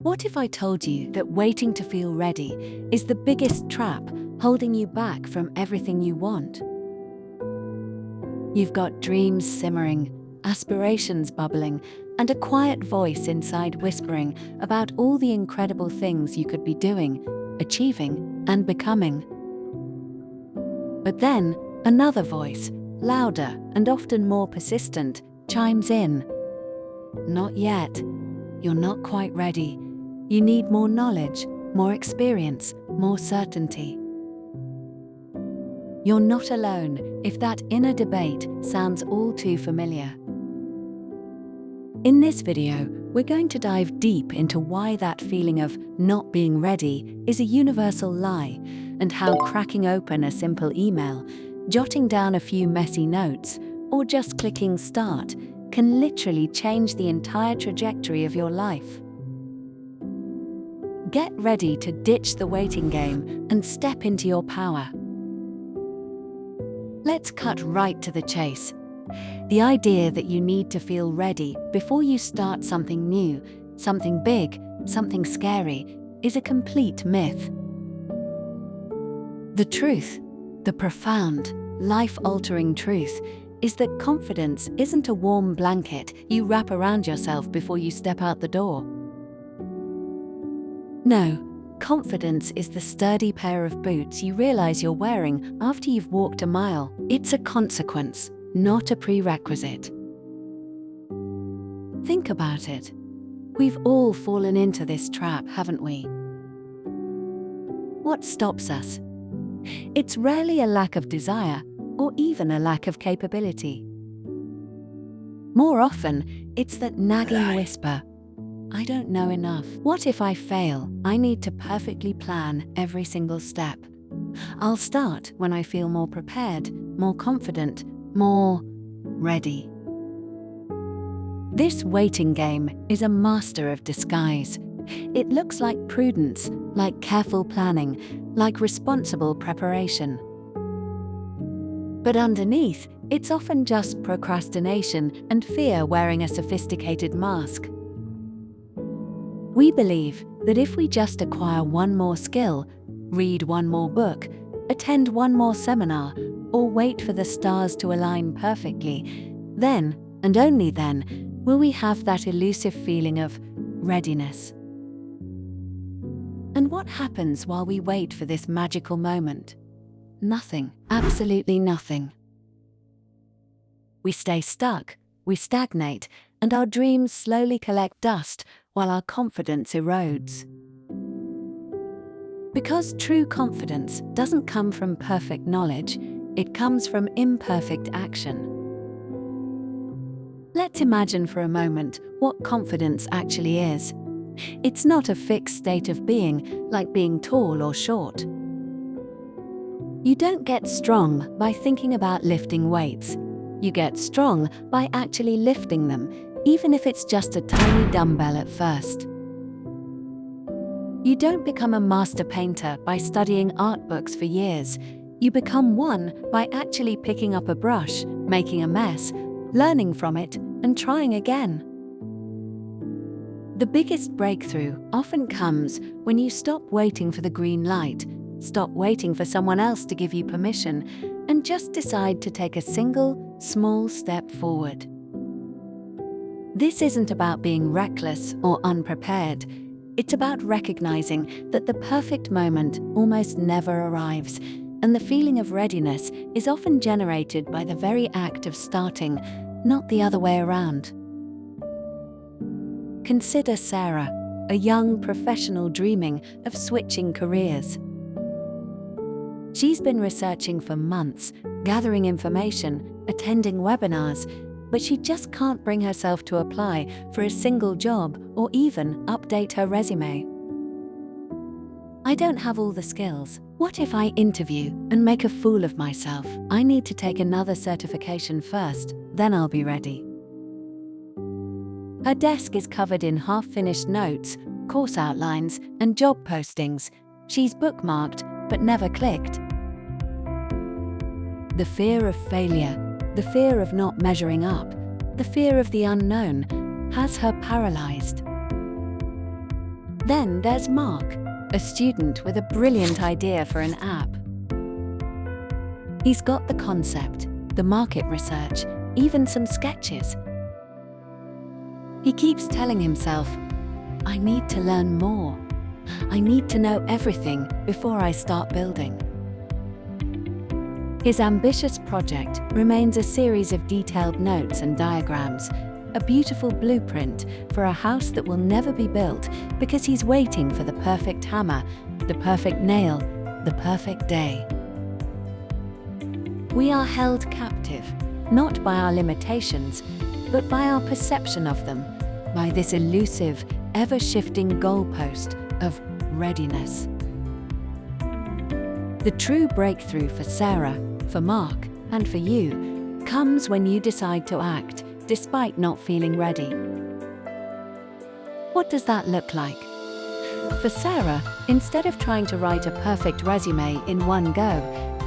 What if I told you that waiting to feel ready is the biggest trap holding you back from everything you want? You've got dreams simmering, aspirations bubbling, and a quiet voice inside whispering about all the incredible things you could be doing, achieving, and becoming. But then, another voice, louder and often more persistent, chimes in. Not yet. You're not quite ready. You need more knowledge, more experience, more certainty. You're not alone if that inner debate sounds all too familiar. In this video, we're going to dive deep into why that feeling of not being ready is a universal lie, and how cracking open a simple email, jotting down a few messy notes, or just clicking start can literally change the entire trajectory of your life. Get ready to ditch the waiting game and step into your power. Let's cut right to the chase. The idea that you need to feel ready before you start something new, something big, something scary, is a complete myth. The truth, the profound, life-altering truth, is that confidence isn't a warm blanket you wrap around yourself before you step out the door. No, confidence is the sturdy pair of boots you realize you're wearing after you've walked a mile. It's a consequence, not a prerequisite. Think about it. We've all fallen into this trap, haven't we? What stops us? It's rarely a lack of desire or even a lack of capability. More often, it's that nagging whisper, I don't know enough. What if I fail? I need to perfectly plan every single step. I'll start when I feel more prepared, more confident, more ready. This waiting game is a master of disguise. It looks like prudence, like careful planning, like responsible preparation. But underneath, it's often just procrastination and fear wearing a sophisticated mask. We believe that if we just acquire one more skill, read one more book, attend one more seminar, or wait for the stars to align perfectly, then, and only then, will we have that elusive feeling of readiness. And what happens while we wait for this magical moment? Nothing, absolutely nothing. We stay stuck, we stagnate, and our dreams slowly collect dust while our confidence erodes. Because true confidence doesn't come from perfect knowledge, it comes from imperfect action. Let's imagine for a moment what confidence actually is. It's not a fixed state of being, like being tall or short. You don't get strong by thinking about lifting weights. You get strong by actually lifting them, even if it's just a tiny dumbbell at first. You don't become a master painter by studying art books for years. You become one by actually picking up a brush, making a mess, learning from it, and trying again. The biggest breakthrough often comes when you stop waiting for the green light, stop waiting for someone else to give you permission, and just decide to take a single, small step forward. This isn't about being reckless or unprepared. It's about recognizing that the perfect moment almost never arrives, and the feeling of readiness is often generated by the very act of starting, not the other way around. Consider Sarah, a young professional dreaming of switching careers. She's been researching for months, gathering information, attending webinars, but she just can't bring herself to apply for a single job or even update her resume. I don't have all the skills. What if I interview and make a fool of myself? I need to take another certification first, then I'll be ready. Her desk is covered in half-finished notes, course outlines, and job postings. She's bookmarked, but never clicked. The fear of failure, the fear of not measuring up, the fear of the unknown has her paralyzed. Then there's Mark, a student with a brilliant idea for an app. He's got the concept, the market research, even some sketches. He keeps telling himself, I need to learn more. I need to know everything before I start building. His ambitious project remains a series of detailed notes and diagrams, a beautiful blueprint for a house that will never be built because he's waiting for the perfect hammer, the perfect nail, the perfect day. We are held captive, not by our limitations, but by our perception of them, by this elusive, ever-shifting goalpost of readiness. The true breakthrough for Sarah, for Mark, and for you comes when you decide to act, despite not feeling ready. What does that look like? For Sarah, instead of trying to write a perfect resume in one go,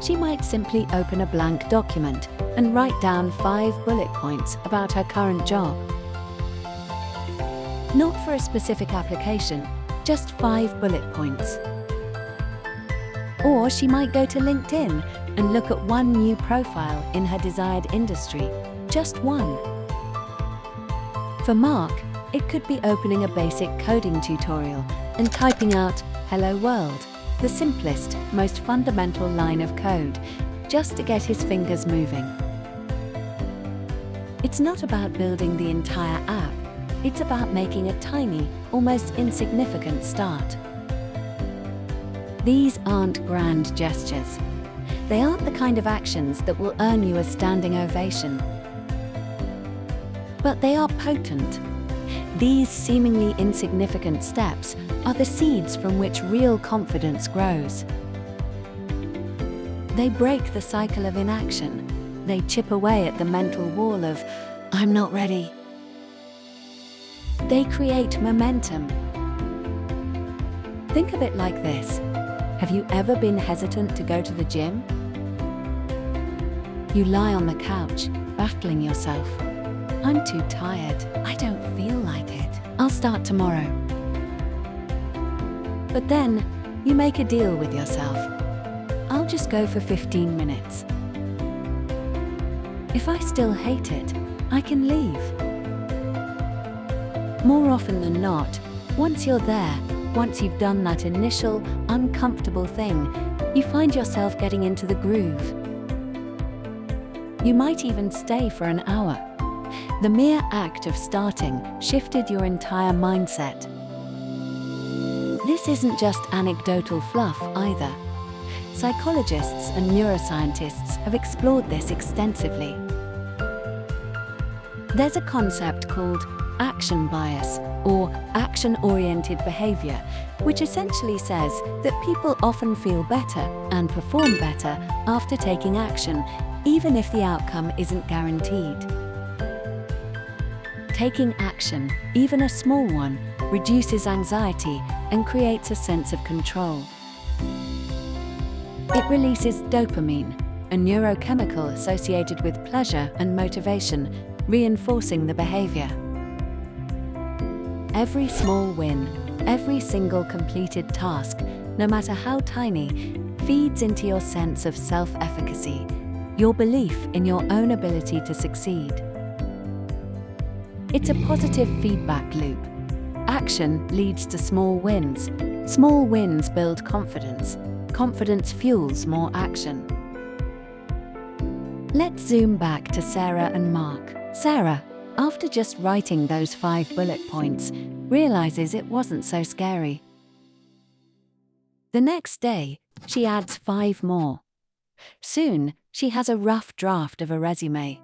she might simply open a blank document and write down 5 bullet points about her current job. Not for a specific application, just 5 bullet points. Or she might go to LinkedIn and look at one new profile in her desired industry, just one. For Mark, it could be opening a basic coding tutorial and typing out "Hello World," the simplest, most fundamental line of code, just to get his fingers moving. It's not about building the entire app, it's about making a tiny, almost insignificant start. These aren't grand gestures. They aren't the kind of actions that will earn you a standing ovation. But they are potent. These seemingly insignificant steps are the seeds from which real confidence grows. They break the cycle of inaction. They chip away at the mental wall of, I'm not ready. They create momentum. Think of it like this. Have you ever been hesitant to go to the gym? You lie on the couch, battling yourself. I'm too tired. I don't feel like it. I'll start tomorrow. But then, you make a deal with yourself. I'll just go for 15 minutes. If I still hate it, I can leave. More often than not, once you're there, once you've done that initial, uncomfortable thing, you find yourself getting into the groove. You might even stay for an hour. The mere act of starting shifted your entire mindset. This isn't just anecdotal fluff either. Psychologists and neuroscientists have explored this extensively. There's a concept called action bias, or action-oriented behavior, which essentially says that people often feel better and perform better after taking action, even if the outcome isn't guaranteed. Taking action, even a small one, reduces anxiety and creates a sense of control. It releases dopamine, a neurochemical associated with pleasure and motivation, reinforcing the behavior. Every small win, every single completed task, no matter how tiny, feeds into your sense of self-efficacy, your belief in your own ability to succeed. It's a positive feedback loop. Action leads to small wins. Small wins build confidence. Confidence fuels more action. Let's zoom back to Sarah and Mark. Sarah, after just writing those 5 bullet points, realizes it wasn't so scary. The next day, she adds 5 more. Soon, she has a rough draft of a resume.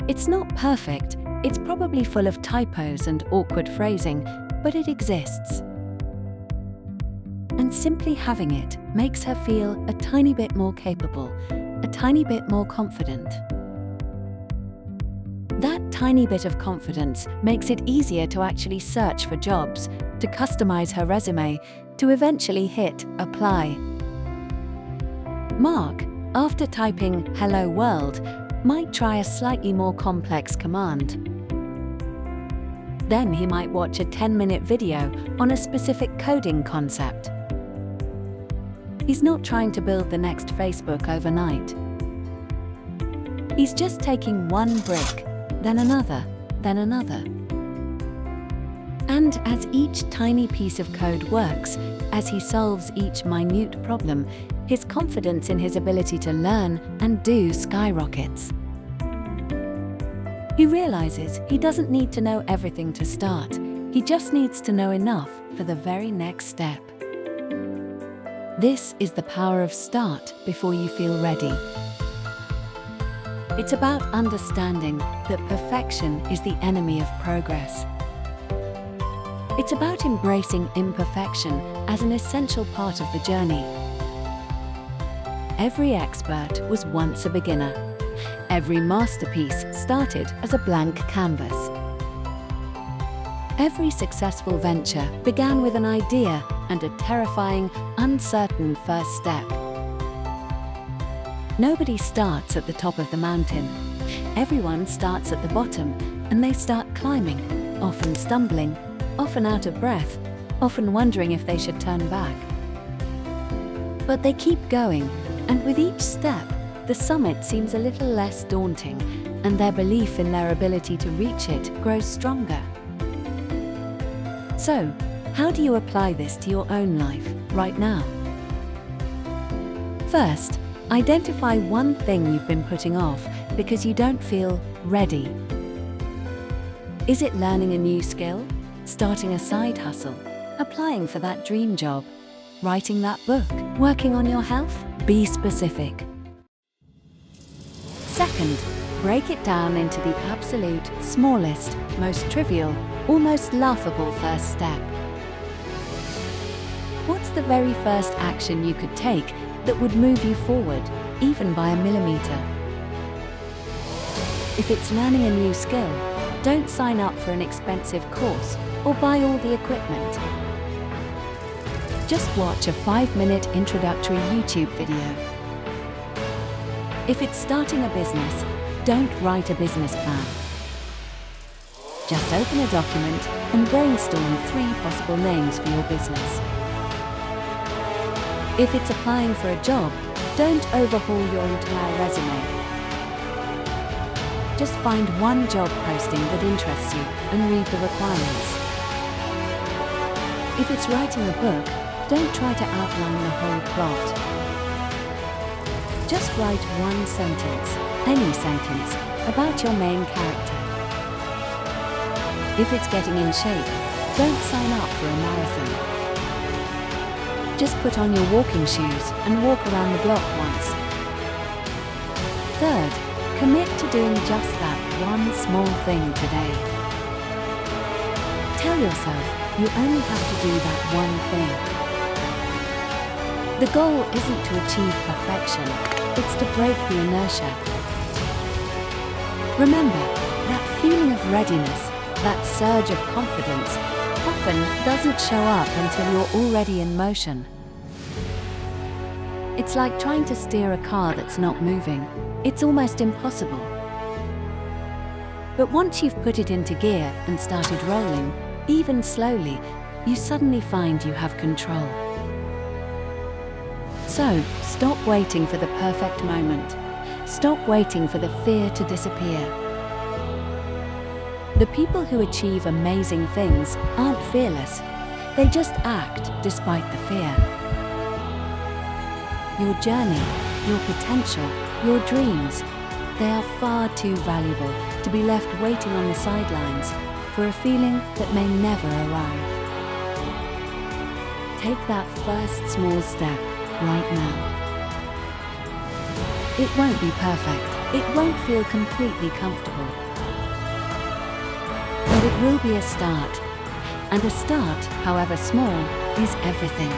It's not perfect, it's probably full of typos and awkward phrasing, but it exists. And simply having it makes her feel a tiny bit more capable, a tiny bit more confident. That tiny bit of confidence makes it easier to actually search for jobs, to customize her resume, to eventually hit apply. Mark, after typing "Hello World," might try a slightly more complex command. Then he might watch a 10-minute video on a specific coding concept. He's not trying to build the next Facebook overnight. He's just taking one brick, then another, then another. And as each tiny piece of code works, as he solves each minute problem, his confidence in his ability to learn and do skyrockets. He realizes he doesn't need to know everything to start. He just needs to know enough for the very next step. This is the power of start before you feel ready. It's about understanding that perfection is the enemy of progress. It's about embracing imperfection as an essential part of the journey. Every expert was once a beginner. Every masterpiece started as a blank canvas. Every successful venture began with an idea and a terrifying, uncertain first step. Nobody starts at the top of the mountain. Everyone starts at the bottom, and they start climbing, often stumbling, often out of breath, often wondering if they should turn back. But they keep going, and with each step, the summit seems a little less daunting, and their belief in their ability to reach it grows stronger. So, how do you apply this to your own life, right now? First, identify one thing you've been putting off because you don't feel ready. Is it learning a new skill? Starting a side hustle? Applying for that dream job? Writing that book? Working on your health? Be specific. Second, break it down into the absolute smallest, most trivial, almost laughable first step. What's the very first action you could take that would move you forward, even by a millimeter? If it's learning a new skill, don't sign up for an expensive course or buy all the equipment. Just watch a 5-minute introductory YouTube video. If it's starting a business, don't write a business plan. Just open a document and brainstorm 3 possible names for your business. If it's applying for a job, don't overhaul your entire resume. Just find one job posting that interests you and read the requirements. If it's writing a book, don't try to outline the whole plot. Just write one sentence, any sentence, about your main character. If it's getting in shape, don't sign up for a marathon. Just put on your walking shoes and walk around the block once. Third, commit to doing just that one small thing today. Tell yourself you only have to do that one thing. The goal isn't to achieve perfection, it's to break the inertia. Remember, that feeling of readiness, that surge of confidence, often doesn't show up until you're already in motion. It's like trying to steer a car that's not moving. It's almost impossible. But once you've put it into gear and started rolling, even slowly, you suddenly find you have control. So, stop waiting for the perfect moment. Stop waiting for the fear to disappear. The people who achieve amazing things aren't fearless. They just act despite the fear. Your journey, your potential, your dreams, they are far too valuable to be left waiting on the sidelines for a feeling that may never arrive. Take that first small step right now. It won't be perfect. It won't feel completely comfortable. But it will be a start. And a start, however small, is everything.